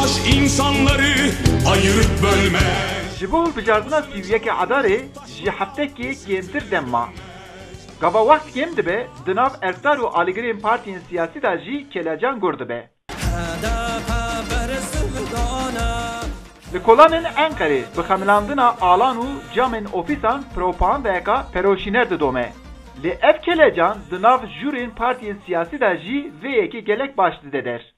savaş insanları ayırıp bölmez. Ji bo hilbijardina sîviyekê Edarê ji heftekê kêmtir demma. Gava wext kêm dibe, di nav erkdar û alîgirên partiyên siyasî de jî kelecan gur dibe. Li kolanên Enqerê bi xemilandina alan û camên ofîsan propagandayeka peroşîner didome. Lê ev kelecan di nav jûrên partiyên siyasî de jî vê yekê gelek baş dide der.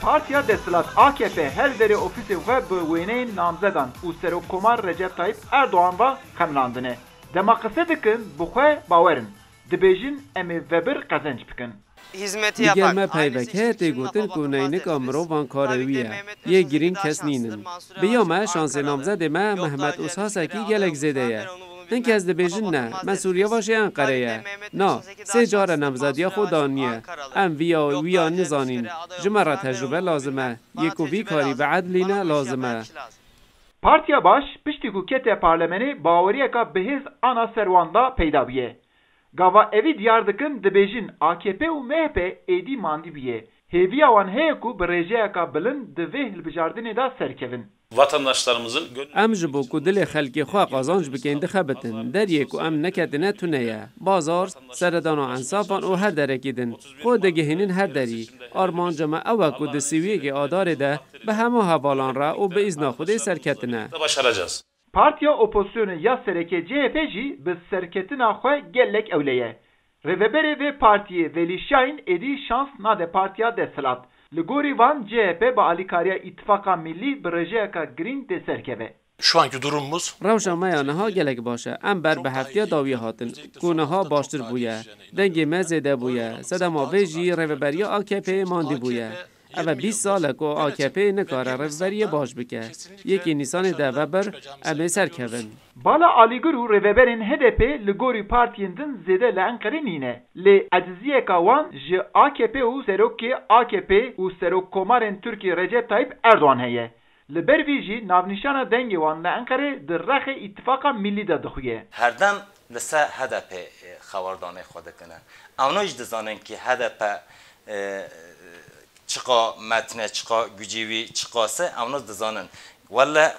Partiya Desthilat AKP helberê ofîsê xwe bi wêneyên namzedan û Serokkomar Recep Tayyip Erdoğan ve xemilandine. Dema qise dikin bi xwe bawerin. Dibêjin em ê vebir qezenc bikin. Diger me peyveke tê gotin ku neynika mirovan karewî ye. Yê girîn kes nînin. Biya me şansê namzedê me Mehmet Ushasekî gelek zêde ye. Hin kes dibêjin ne, me Sûryevaşê Enqerê ye. Na, sê cara namzediya xwe daniye. Em wîya nizanîn. Ji me re tecrübe lazim e. Yê ku vî karî bi edlî ne lazim e. Partiya Baş piştî ku kete parlemenê baweriyeka bihêz ana serwan da peyda bûye. Gava evî diyar dikin dibêjin AKP û MHP êdî mandî bûye. Hêviya wan heye ku bi rêjeyeka bilind di vê hilbijardinê de serkevin. Vatandaşlarımızın Em ji bo ku dilê xelkê xwe qazanc bikin dixebitin. Deriyê ku em neketine tune ye. Bazar, seredana ensafan û her derekî din. Xwe digihînin her derî. Armanca me ew e ku di sîviyekê Adarê de bi hemû hevalan re û bi îzna Xwedê serketine. başaracağız. Partiya opozisyonê ya sereke CHP jî bi serketina xwe gelek ewleye. Rêveberê vê partiyê Velî Şahin êdî şans nade partiya Desthilat. Li gorî van CHP bi alîkariya İttifaka Millî bi rêjeyeka girîng tê serkeve. Şu anki durumumuz Rewşa me ya niha gelek baş e. Em ber bi heftiya dawî hatin. Ku niha baştir bûye. Dengê me zêde bûye. Sedema vê jî rêveberiya AKP'yê mandî bûye. Ev 20 sal e ku AKP nikare rêveberiyê baş bike. Yekî Nîsanê de vebir em ê serkevin. Bala alîgir û rêveberên HDP li gorî partiyên din zêde li Enqerê nîne. Lê ecziyeka wan ji AKP û serokê AKP û Serokkomarên Tirkiye Recep Tayyip Erdoğan heye. Li ber vî jî navnîşana dengê wan li Enqerê di rexê İttifaka Millî de dixuye. Herdem li ser HDP xewardanê xwe dikine. Ew jî dizanin ki HDP çiqa metne, çiqa gücîvî çiqase ew dizanin. Walla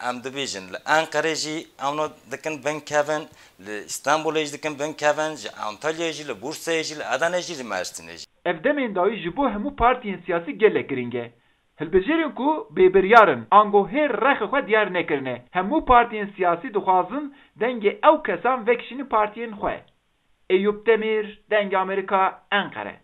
em dibêjin li Enqerê jî ew dikin binkevin, li İstanbulê jî dikin binkevin, ji Antalyayê jî, li Bursayê jî, li Edenê jî, li Mersinê jî. Ev demên dawî ji bo hemû partiyên siyasî gelek giring e. Hilbijêrên ku bêbiryarin ango hêr rexê xwe diyar nekirine. Hemû partiyên siyasî dixwazin dengê ew kesan vekişînin partiyên xwe. Eyüp Demir, Dengê Amerîka, Enqere.